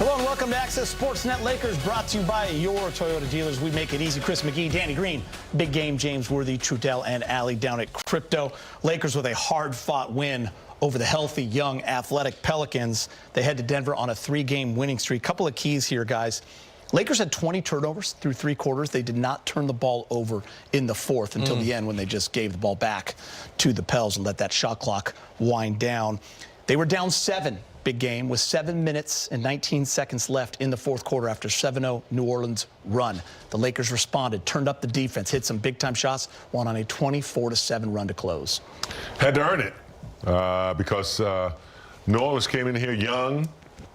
Hello and welcome to Access Sportsnet. Lakers brought to you by your Toyota dealers. We make it easy. Chris McGee, Danny Green, Big Game, James Worthy, Trudell, and Allie down at Crypto. Lakers with a hard-fought win over the healthy, young, athletic Pelicans. They head to Denver on a 3-game winning streak. Couple of keys here, guys. Lakers had 20 turnovers through 3 quarters. They did not turn the ball over in the fourth until the end when they just gave the ball back to the Pels and let that shot clock wind down. They were down 7. Big game with 7 minutes and 19 seconds left in the fourth quarter after 7-0 New Orleans run. The Lakers responded, turned up the defense, hit some big-time shots, won on a 24-7 run to close. Had to earn it because New Orleans came in here young.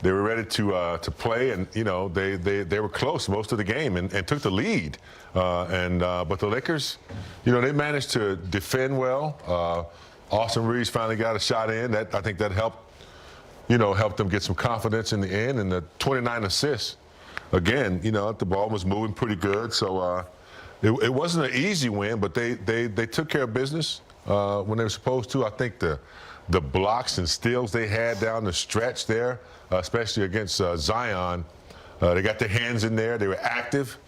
They were ready to play, and you know they were close most of the game and took the lead. But the Lakers, you know, they managed to defend well. Austin Reeves finally got a shot in. I think that helped. You know, helped them get some confidence in the end, and the 29 assists. Again, you know, the ball was moving pretty good, so it wasn't an easy win, but they took care of business when they were supposed to. I think the blocks and steals they had down the stretch there, especially against Zion, they got their hands in there. They were active.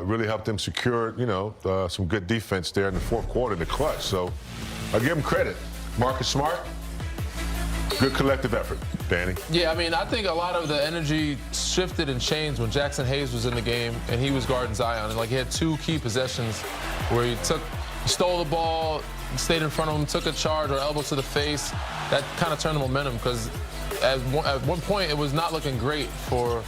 Really helped them secure, you know, some good defense there in the fourth quarter in the clutch. So I give them credit. Marcus Smart. Good collective effort, Danny. Yeah, I mean, I think a lot of the energy shifted and changed when Jackson Hayes was in the game and he was guarding Zion. And, like, he had 2 key possessions where he stole the ball, stayed in front of him, took a charge or elbow to the face. That kind of turned the momentum because at one point it was not looking great for,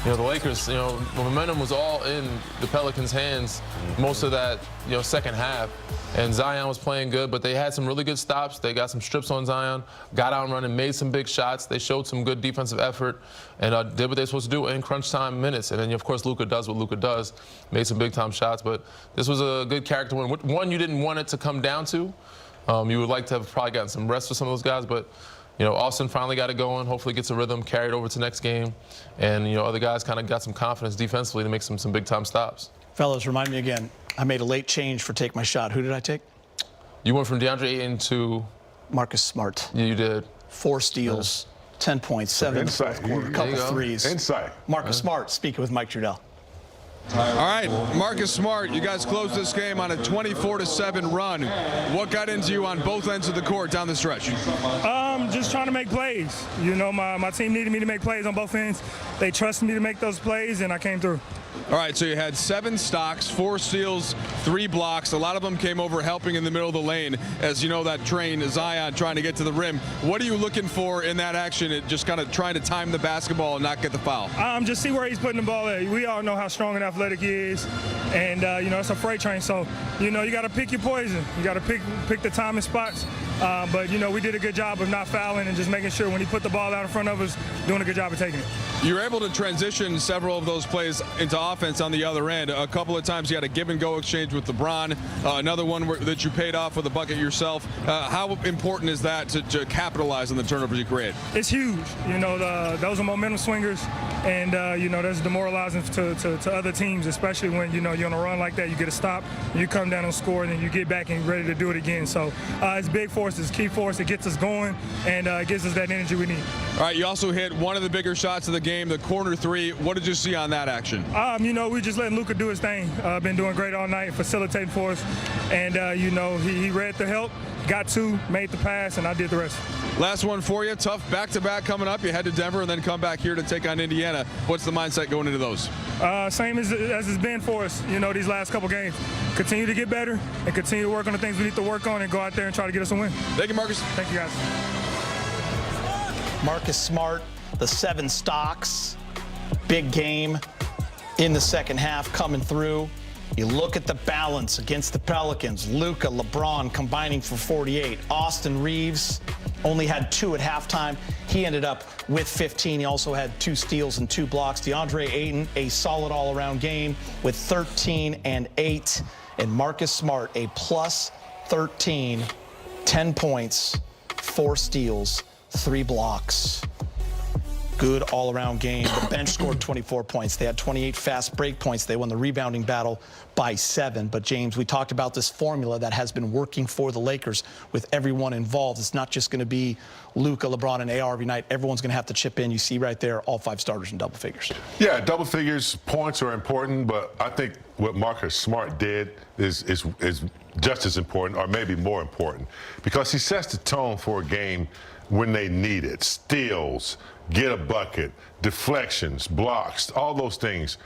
you know, the Lakers. You know, the momentum was all in the Pelicans' hands most of that, you know, second half. And Zion was playing good, but they had some really good stops. They got some strips on Zion, got out and running, made some big shots. They showed some good defensive effort and did what they were supposed to do in crunch time minutes. And then, of course, Luka does what Luka does, made some big-time shots. But this was a good character win. One you didn't want it to come down to. You would like to have probably gotten some rest for some of those guys, but you know, Austin finally got it going. Hopefully gets a rhythm, carried over to next game. And, you know, other guys kind of got some confidence defensively to make some big-time stops. Fellas, remind me again, I made a late change for Take My Shot. Who did I take? You went from DeAndre Ayton to Marcus Smart. Yeah, you did. 4 steals, 10 points, 7 in the fourth quarter, a couple threes. Insight. Marcus Smart speaking with Mike Trudell. All right, Marcus Smart, you guys closed this game on a 24-7 run. What got into you on both ends of the court down the stretch? Just trying to make plays. You know, my team needed me to make plays on both ends. They trusted me to make those plays, and I came through. All right, so you had 7 stocks, 4 steals, 3 blocks. A lot of them came over helping in the middle of the lane. As you know, that train, Zion, trying to get to the rim. What are you looking for in that action? Just kind of trying to time the basketball and not get the foul? Just see where he's putting the ball at. We all know how strong and athletic he is. And, you know, it's a freight train. So, you know, you got to pick your poison. You got to pick the time and spots. But, you know, we did a good job of not fouling and just making sure when he put the ball out in front of us, doing a good job of taking it. You were able to transition several of those plays into offense on the other end. A couple of times you had a give-and-go exchange with LeBron. Another one that you paid off with a bucket yourself. How important is that to capitalize on the turnovers you create? It's huge. You know, those are momentum swingers. And, you know, that's demoralizing to other teams, especially when, you know, you're on a run like that. You get a stop, you come down and score, and then you get back and ready to do it again. So it's big for us. It's key for us. It gets us going, and it gives us that energy we need. All right, you also hit one of the bigger shots of the game, the corner 3. What did you see on that action? You know, we just letting Luka do his thing. Been doing great all night, facilitating for us. And, you know, he read the help, got 2, made the pass, and I did the rest. Last one for you. Tough back-to-back coming up. You head to Denver and then come back here to take on Indiana. What's the mindset going into those? Same as it's been for us, you know, these last couple games. Continue to get better and continue to work on the things we need to work on and go out there and try to get us a win. Thank you, Marcus. Thank you, guys. Marcus Smart, the 7 stocks, big game in the second half coming through. You look at the balance against the Pelicans. Luka, LeBron combining for 48. Austin Reeves only had 2 at halftime. He ended up with 15. He also had 2 steals and 2 blocks. DeAndre Ayton, a solid all-around game with 13 and 8. And Marcus Smart, a plus 13, 10 points, 4 steals, 3 blocks. Good all-around game. The bench scored 24 points. They had 28 fast break points. They won the rebounding battle by 7. But, James, we talked about this formula that has been working for the Lakers with everyone involved. It's not just going to be Luka, LeBron, and AR every night. Everyone's going to have to chip in. You see right there, all 5 starters in double figures. Yeah, double figures. Points are important, but I think what Marcus Smart did is just as important, or maybe more important, because he sets the tone for a game when they need it. Steals, get a bucket, deflections, blocks, all those things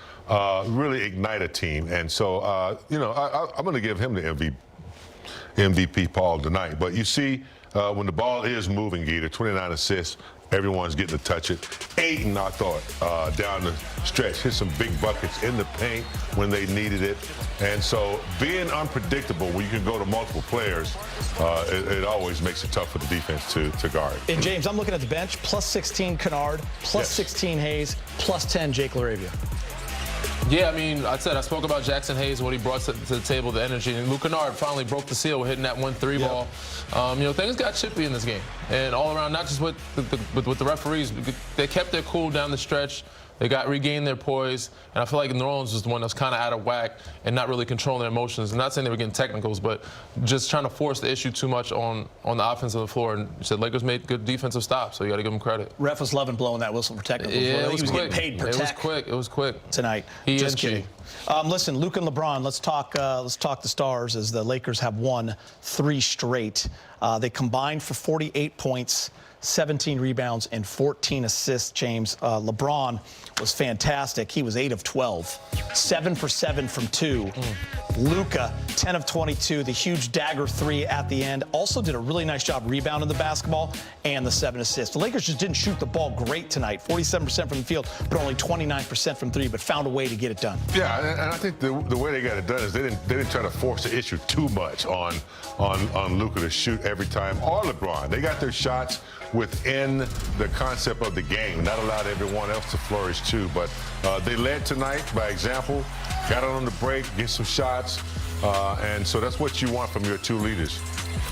really ignite a team. And so, you know, I'm going to give him the MVP Paul tonight. But you see, when the ball is moving, Gator, 29 assists, everyone's getting to touch it. Ayton, I thought, down the stretch, hit some big buckets in the paint when they needed it. And so being unpredictable when you can go to multiple players, it always makes it tough for the defense to guard. And, James, I'm looking at the bench, plus 16 Kennard, plus 16 Hayes, plus 10 Jake LaRavia. Yeah, I mean, I spoke about Jackson Hayes, what he brought to the table, the energy. And Luka Kennard finally broke the seal with hitting that 1-3 ball. You know, things got chippy in this game. And all around, not just with the referees, they kept their cool down the stretch. They regained their poise. And I feel like New Orleans was the one that was kind of out of whack and not really controlling their emotions. I'm not saying they were getting technicals, but just trying to force the issue too much on the offense of the floor. And you said Lakers made good defensive stops, so you got to give them credit. Ref was loving blowing that whistle for technicals. Yeah, he was quick. getting paid per tech. It was quick tonight. Just kidding. Listen, Luka and LeBron, let's talk the stars, as the Lakers have won 3 straight. They combined for 48 points, 17 rebounds, and 14 assists, James. LeBron was fantastic. He was 8 of 12, 7 for 7 from 2. Luka, 10 of 22, the huge dagger 3 at the end. Also did a really nice job rebounding the basketball and the 7 assists. The Lakers just didn't shoot the ball great tonight, 47% from the field, but only 29% from 3, but found a way to get it done. Yeah, and I think the way they got it done is they didn't try to force the issue too much on Luka to shoot every time, or LeBron. They got their shots within the concept of the game. That allowed everyone else to flourish too. But they led tonight by example, got it on the break, get some shots, and so that's what you want from your 2 leaders.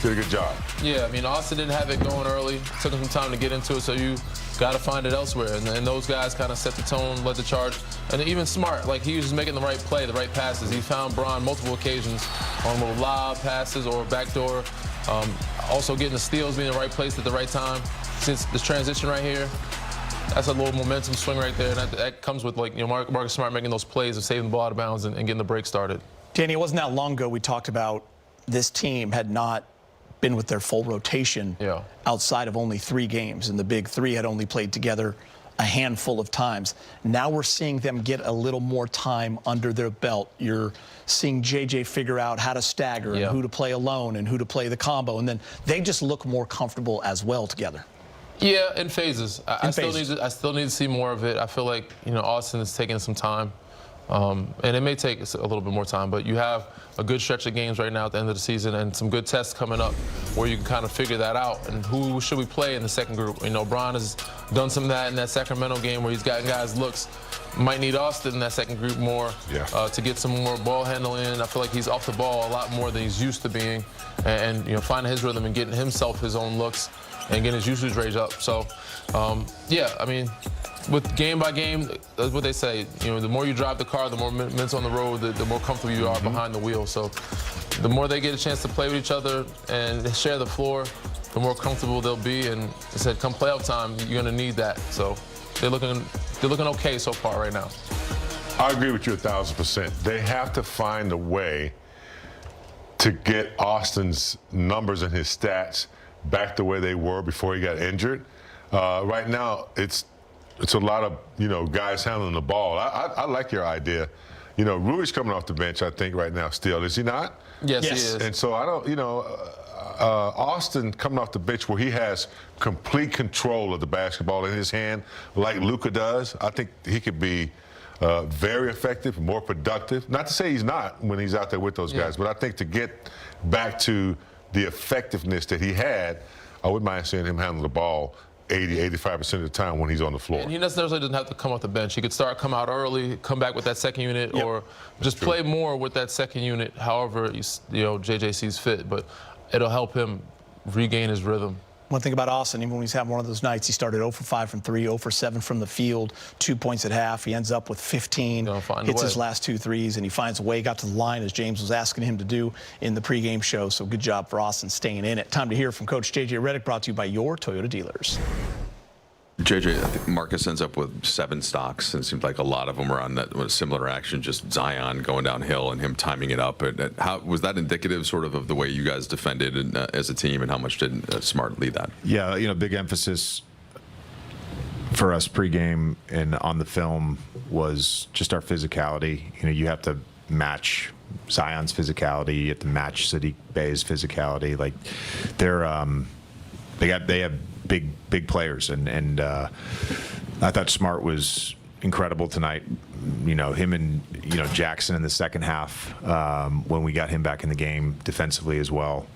Did a good job. Yeah, I mean, Austin didn't have it going early. Took him some time to get into it, so you got to find it elsewhere. And those guys kind of set the tone, led the charge. And even Smart, like he was just making the right play, the right passes. He found Bron multiple occasions on little lob passes or backdoor. Also getting the steals, being in the right place at the right time. Since this transition right here, that's a little momentum swing right there. And that comes with, like, you know, Marcus Smart making those plays of saving the ball out of bounds and getting the break started. Danny, it wasn't that long ago we talked about this team had not been with their full rotation outside of only 3 games, and the big 3 had only played together a handful of times. Now we're seeing them get a little more time under their belt. You're seeing JJ figure out how to stagger and who to play alone and who to play the combo, and then they just look more comfortable as well together. Yeah, in phases. I still need to see more of it. I feel like, you know, Austin is taking some time. And it may take a little bit more time, but you have a good stretch of games right now at the end of the season and some good tests coming up where you can kind of figure that out. And who should we play in the second group? You know, Bron has done some of that in that Sacramento game where he's gotten guys looks. Might need Austin in that second group more to get some more ball handling. I feel like he's off the ball a lot more than he's used to being, and you know, finding his rhythm and getting himself his own looks and getting his usage rate up. So, yeah, I mean, with game by game, that's what they say. You know, the more you drive the car, the more minutes on the road, the more comfortable you are behind the wheel. So the more they get a chance to play with each other and share the floor, the more comfortable they'll be. And I said, come playoff time, you're going to need that. So they're looking okay so far right now. I agree with you 1,000%. They have to find a way to get Austin's numbers and his stats back the way they were before he got injured. Right now, it's a lot of, you know, guys handling the ball. I like your idea. You know, Rui's coming off the bench, I think, right now still. Is he not? Yes, he is. And so I don't, you know, Austin coming off the bench where he has complete control of the basketball in his hand like Luka does, I think he could be very effective, more productive. Not to say he's not when he's out there with those guys, but I think to get back to the effectiveness that he had, I wouldn't mind seeing him handle the ball 80-85% of the time when he's on the floor. And he necessarily doesn't have to come off the bench. He could come out early, come back with that second unit, or just play more with that second unit, however you know JJ sees fit. But it'll help him regain his rhythm One thing about Austin, even when he's having one of those nights, he started 0 for 5 from 3, 0 for 7 from the field, 2 points at half. He ends up with 15, hits his last 2 threes, and he finds a way. Got to the line, as James was asking him to do in the pregame show. So good job for Austin staying in it. Time to hear from Coach J.J. Redick, brought to you by your Toyota dealers. JJ, I think Marcus ends up with 7 stocks, and it seemed like a lot of them were on that similar action, just Zion going downhill and him timing it up. How was that indicative, sort of the way you guys defended as a team, and how much did Smart lead that? Yeah, big emphasis for us pregame and on the film was just our physicality. You have to match Zion's physicality, you have to match Sadiq Bey's physicality. Like they have big players, and I thought Smart was incredible tonight. Him and Jackson in the second half, when we got him back in the game defensively as well,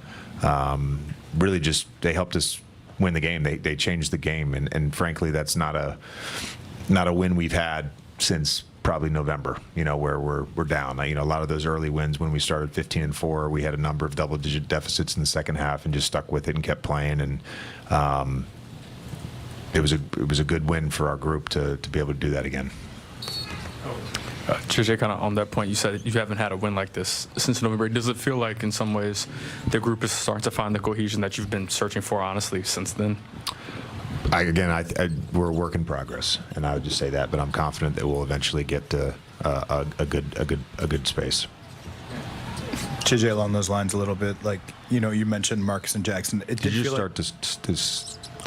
really just they helped us win the game. They changed the game, and frankly, that's not a win we've had since probably November, where we're down. A lot of those early wins when we started 15-4, we had a number of double-digit deficits in the second half and just stuck with it and kept playing. And it was a good win for our group to be able to do that again. JJ, kind of on that point, you said you haven't had a win like this since November. Does it feel like in some ways the group is starting to find the cohesion that you've been searching for, honestly, since then? We're a work in progress, and I would just say that. But I'm confident that we'll eventually get to a good space. JJ, along those lines a little bit, like you mentioned Marcus and Jackson. Did you start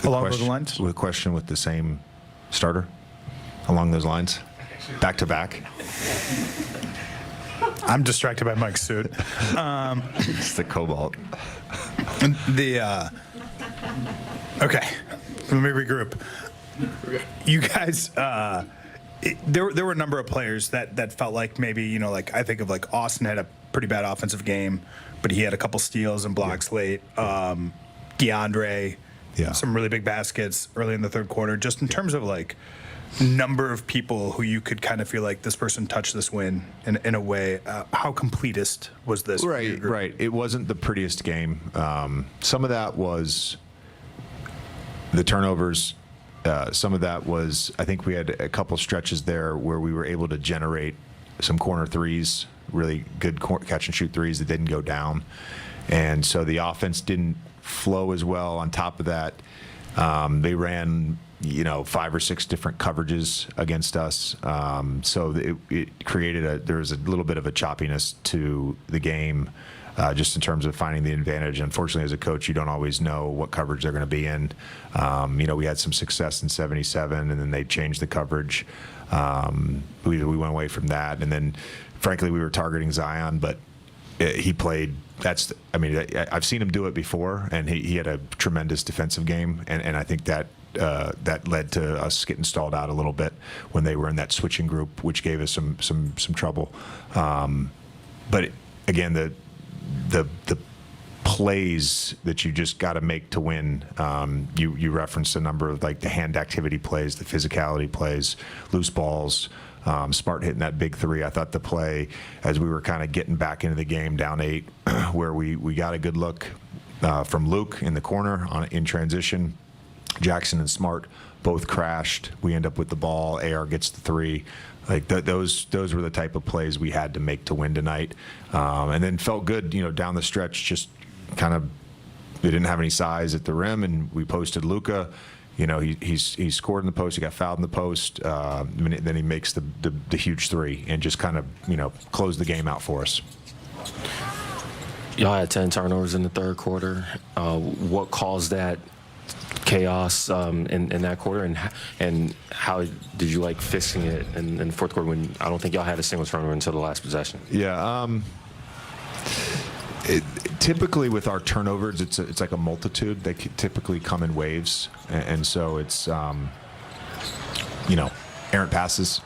along those lines with a question with the same starter along those lines, back to back? I'm distracted by Mike's suit. It's the Cobalt. Okay. Let me regroup. You guys, there were a number of players that felt like maybe, like I think of like Austin had a pretty bad offensive game, but he had a couple steals and blocks late. DeAndre, some really big baskets early in the third quarter. Just in terms of like number of people who you could kind of feel like this person touched this win in a way, how completist was this? Right. It wasn't the prettiest game. Some of that was the turnovers. Some of that was, I think we had a couple stretches there where we were able to generate some corner threes, really good catch and shoot threes that didn't go down. And so the offense didn't flow as well. On top of that, they ran, 5 or 6 different coverages against us. So it created there was a little bit of a choppiness to the game. Just in terms of finding the advantage. Unfortunately, as a coach, you don't always know what coverage they're going to be in. We had some success in 77, and then they changed the coverage. We went away from that, and then, frankly, we were targeting Zion, but he played. I've seen him do it before, and he had a tremendous defensive game, and I think that led to us getting stalled out a little bit when they were in that switching group, which gave us some trouble. But again, the plays that you just got to make to win. You referenced a number of like the hand activity plays, the physicality plays, loose balls, Smart hitting that big 3. I thought the play as we were kind of getting back into the game down 8, where we got a good look from Luke in the corner in transition. Jackson and Smart both crashed. We end up with the ball. AR gets the 3. Like those were the type of plays we had to make to win tonight, and then felt good, down the stretch. Just kind of, they didn't have any size at the rim, and we posted Luka. He scored in the post. He got fouled in the post. Then he makes the huge 3 and just kind of closed the game out for us. Y'all had 10 turnovers in the third quarter. What caused that chaos in that quarter, and how did you like fixing it in the fourth quarter when I don't think y'all had a single turnover until the last possession? Yeah. Typically with our turnovers, it's like a multitude. They typically come in waves, and so it's errant passes,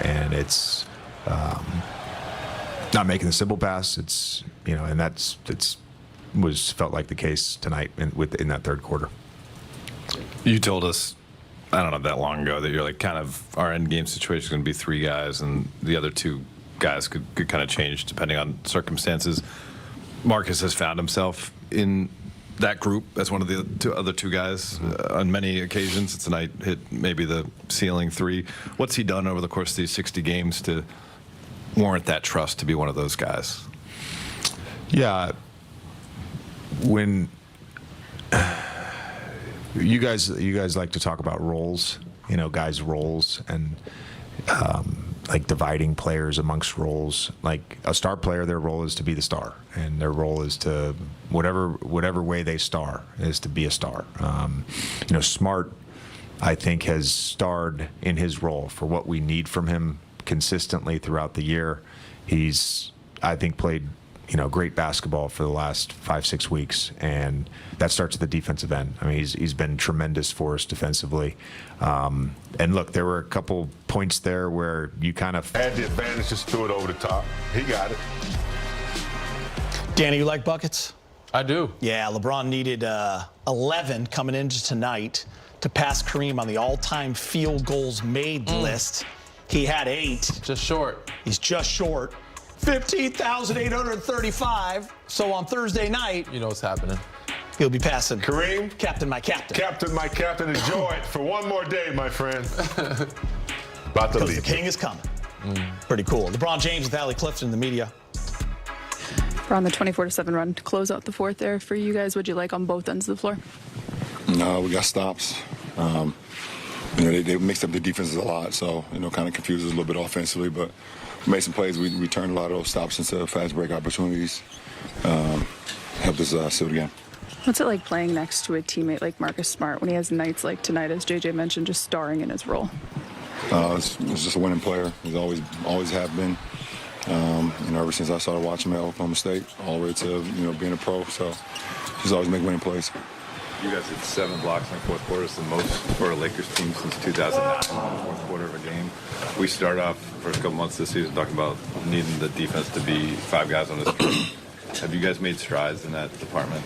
and it's not making the simple pass. It's and it's felt like the case tonight in that third quarter. You told us, I don't know, that long ago that you're like, kind of our end game situation is going to be 3 guys, and the other 2 guys could kind of change depending on circumstances. Marcus has found himself in that group as one of the other two guys on many occasions. Tonight hit maybe the ceiling 3. What's he done over the course of these 60 games to warrant that trust to be one of those guys? Yeah. When you guys like to talk about roles, guys' roles, and like dividing players amongst roles. Like a star player, their role is to be the star, and their role is to whatever way they star is to be a star. Smart, I think, has starred in his role for what we need from him consistently throughout the year. He's, I think, played great basketball for the last 5-6 weeks, and that starts at the defensive end. I mean, he's been tremendous for us defensively. And look, there were a couple points there where you kind of had the advantage, just threw it over the top. He got it. Danny, you like buckets? I do. Yeah, LeBron needed 11 coming into tonight to pass Kareem on the all-time field goals made list. He had 8. Just short. He's just short. 15,835. So on Thursday night, you know what's happening. He'll be passing Kareem. Captain, my captain. Captain, my captain. Enjoy it for one more day, my friend. About to leave. The king is coming. Pretty cool. LeBron James with Allie Clifton in the media. We're on the 24-7 run to close out the fourth there for you guys. What'd you like on both ends of the floor? No, we got stops. They mixed up the defenses a lot, so kind of confused us a little bit offensively, but we made some plays. We turned a lot of those stops into fast break opportunities. Helped us seal the game. What's it like playing next to a teammate like Marcus Smart when he has nights like tonight, as JJ mentioned, just starring in his role? It's just a winning player. He's always have been. Ever since I started watching him at Oklahoma State, all the way to being a pro. So he's always making winning plays. You guys hit 7 blocks in the fourth quarter. It's the most for a Lakers team since 2009 in the fourth quarter of a game. We start off the first couple months this season talking about needing the defense to be 5 guys on this team. Have you guys made strides in that department?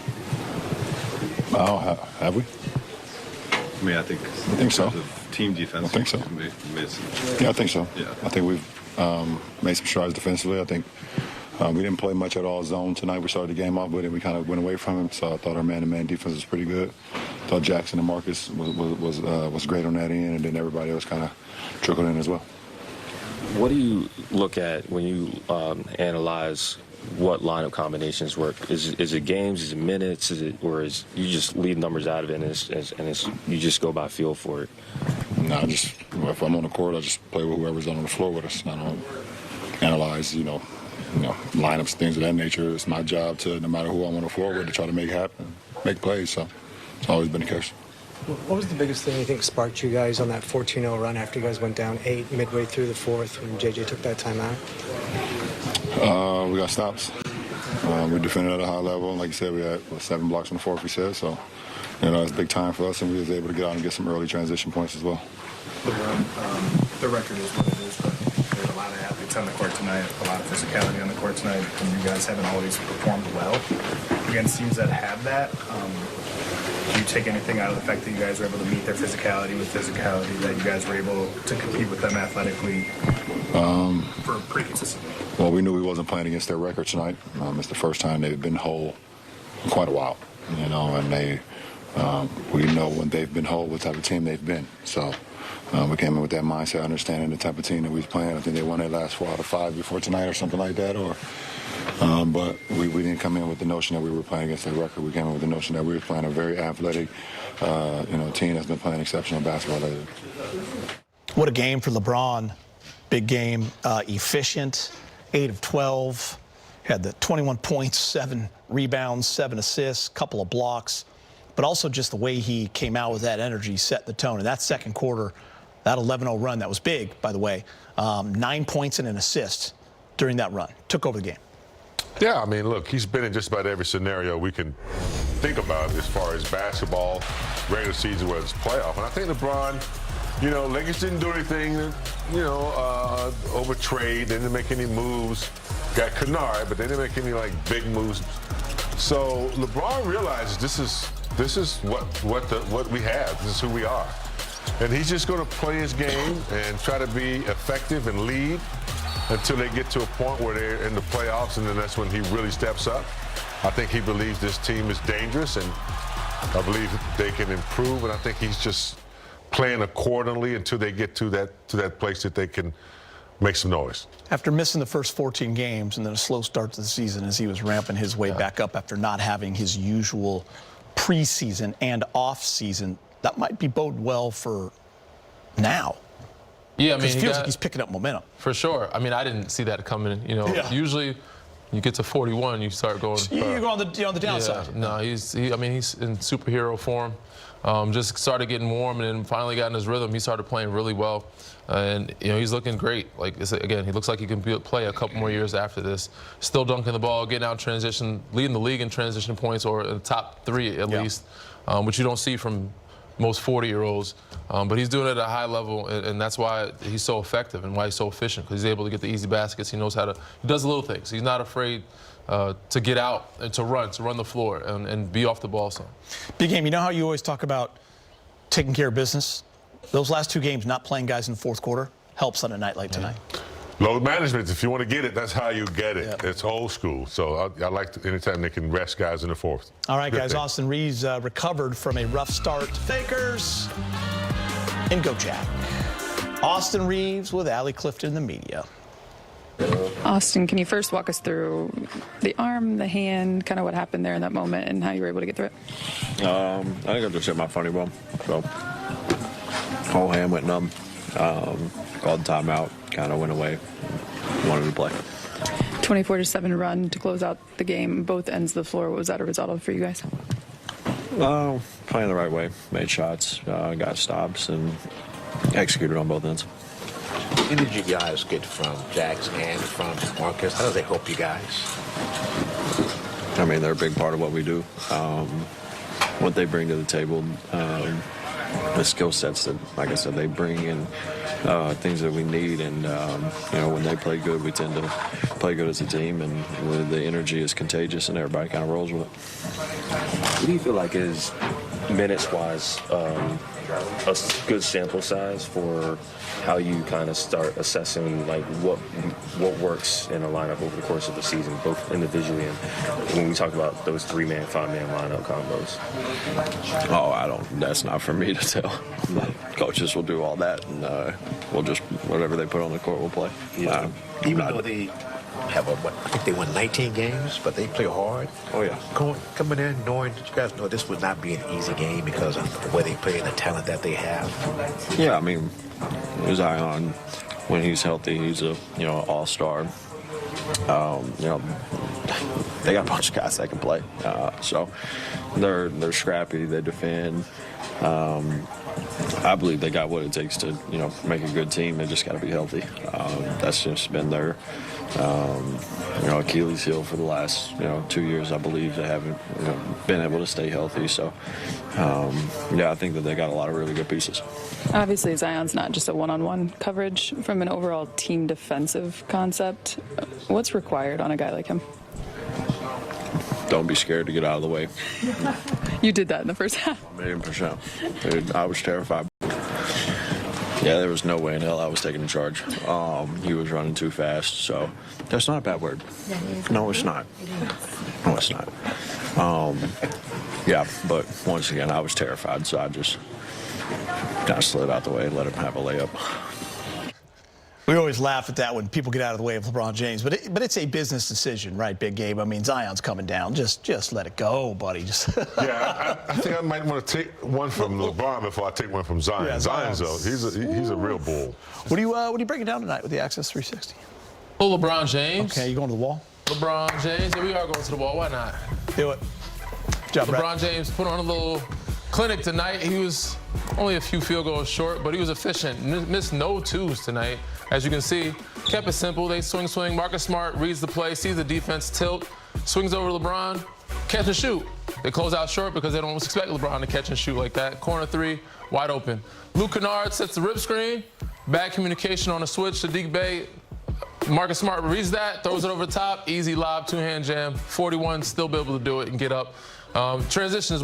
Oh, have we? I mean, I think so. Team defense. I think so. Yeah, I think so. Yeah. I think we've made some strides defensively. I think we didn't play much at all zone tonight. We started the game off with it. We kind of went away from him. So I thought our man-to-man defense was pretty good. I thought Jackson and Marcus was great on that end, and then everybody else kind of trickled in as well. What do you look at when you analyze what lineup combinations work? Is it games? Is it minutes? Or is you just leave numbers out of it and you just go by feel for it? No, if I'm on the court, I just play with whoever's on the floor with us. I don't analyze, lineups, things of that nature. It's my job to, no matter who I'm on the floor with, to try to make happen, make plays. So it's always been the case. What was the biggest thing you think sparked you guys on that 14-0 run after you guys went down 8 midway through the fourth when JJ took that time out? We got stops. We defended at a high level. Like you said, we had 7 blocks on the fourth, we said. So, it's big time for us, and we was able to get out and get some early transition points as well. The record is what it is, but there's a lot of athletes on the court tonight, a lot of physicality on the court tonight, and you guys haven't always performed well against teams that have that. Do you take anything out of the fact that you guys were able to meet their physicality with physicality, that you guys were able to compete with them athletically for pretty consistently? Well, we knew we wasn't playing against their record tonight. It's the first time they've been whole in quite a while, and we know when they've been whole what type of team they've been. So we came in with that mindset, understanding the type of team that we was playing. I think they won their last 4 out of 5 before tonight or something like that. But we didn't come in with the notion that we were playing against their record. We came in with the notion that we were playing a very athletic, team that's been playing exceptional basketball lately. What a game for LeBron. Big game, efficient, 8 of 12. Had the 21 points, 7 rebounds, 7 assists, couple of blocks. But also just the way he came out with that energy set the tone. In that second quarter, that 11-0 run, that was big, by the way. 9 points and an assist during that run. Took over the game. Yeah, I mean, look, he's been in just about every scenario we can think about as far as basketball, regular season, whether it's playoff. And I think LeBron, Lakers didn't do anything, over trade. They didn't make any moves. Got Kennard, but they didn't make any, big moves. So LeBron realizes this is what we have. This is who we are. And he's just going to play his game and try to be effective and lead until they get to a point where they're in the playoffs, and then that's when he really steps up. I think he believes this team is dangerous, and I believe they can improve, and I think he's just playing accordingly until they get to that place that they can make some noise. After missing the first 14 games and then a slow start to the season as he was ramping his way back up after not having his usual preseason and off-season, that might be bode well for now. Yeah, I mean, it feels like he's picking up momentum. For sure. I mean, I didn't see that coming. You know, usually you get to 41, you start going. You go on the downside. Yeah, no, he's in superhero form. Just started getting warm and then finally got in his rhythm. He started playing really well. And, you know, he's looking great. Like, again, he looks like he can play a couple more years after this. Still dunking the ball, getting out in transition, leading the league in transition points, or in the top 3 at least, which you don't see from most 40-year-olds. But he's doing it at a high level, and that's why he's so effective and why he's so efficient, because he's able to get the easy baskets. He knows how to – he does little things. He's not afraid to get out and to run the floor and be off the ball some. Big game, you know how you always talk about taking care of business? Those last 2 games, not playing guys in the fourth quarter, helps on a night like tonight. Load management, if you want to get it, that's how you get it. Yep. It's old school. So I like anytime they can rest guys in the fourth. All right, guys, Austin Reeves recovered from a rough start. Fakers and go Jack. Austin Reeves with Allie Clifton in the media. Austin, can you first walk us through the arm, the hand, kind of what happened there in that moment and how you were able to get through it? I think I just hit my funny bone. So whole hand went numb. Called timeout, kind of went away. Wanted to play. 24-7 run to close out the game, both ends of the floor. What was that a result of for you guys? Playing the right way, made shots, got stops, and executed on both ends. What did you guys get from Jax and from Marcus? How does they help you guys? I mean, they're a big part of what we do. What they bring to the table, the skill sets that, like I said, they bring in things that we need. And, you know, when they play good, we tend to play good as a team. And the energy is contagious, and everybody kind of rolls with it. What do you feel like is, minutes-wise, a good sample size for how you kind of start assessing like what works in a lineup over the course of the season, both individually and when we talk about those 3-man, 5-man lineup combos? Oh, that's not for me to tell. The coaches will do all that, and we'll just, whatever they put on the court, we'll play. Even though they have I think they won 19 games, but they play hard. Oh, yeah. Coming in knowing that you guys know this would not be an easy game because of the way they play and the talent that they have. Yeah, I mean, Zion, when he's healthy, he's a all-star. They got a bunch of guys that can play, so they're scrappy. They defend. I believe they got what it takes to make a good team. They just got to be healthy. That's just been their Achilles heel for the last 2 years. I believe they haven't been able to stay healthy. So I think that they got a lot of really good pieces. Obviously, Zion's not just a one-on-one coverage. From an overall team defensive concept, what's required on a guy like him? Don't be scared to get out of the way. You did that in the first half. 1,000,000%. Dude, I was terrified. Yeah, there was no way in hell I was taking the charge. He was running too fast, so that's not a bad word. No, it's not. No, it's not. Yeah, but once again, I was terrified, so I just kind of slid out the way and let him have a layup. We always laugh at that when people get out of the way of LeBron James, but it's a business decision, right, Big Gabe? I mean, Zion's coming down. Just let it go, buddy. Yeah, I think I might want to take one from LeBron before I take one from Zion. Yeah, Zion's though, he's a real bull. What do you break it down tonight with the Access 360? Oh, LeBron James. Okay, you going to the wall? LeBron James. Yeah, we are going to the wall. Why not? Do it. Good job, LeBron Brett. James put on a little clinic tonight. He was only a few field goals short, but he was efficient. Missed no twos tonight. As you can see, kept it simple. They swing. Marcus Smart reads the play, sees the defense tilt, swings over to LeBron, catch and shoot. They close out short because they don't expect LeBron to catch and shoot like that. Corner 3, wide open. Luke Kennard sets the rip screen. Bad communication on a switch to Deke Bay. Marcus Smart reads that, throws it over the top. Easy lob, 2-hand jam. 41, still be able to do it and get up. Transitions.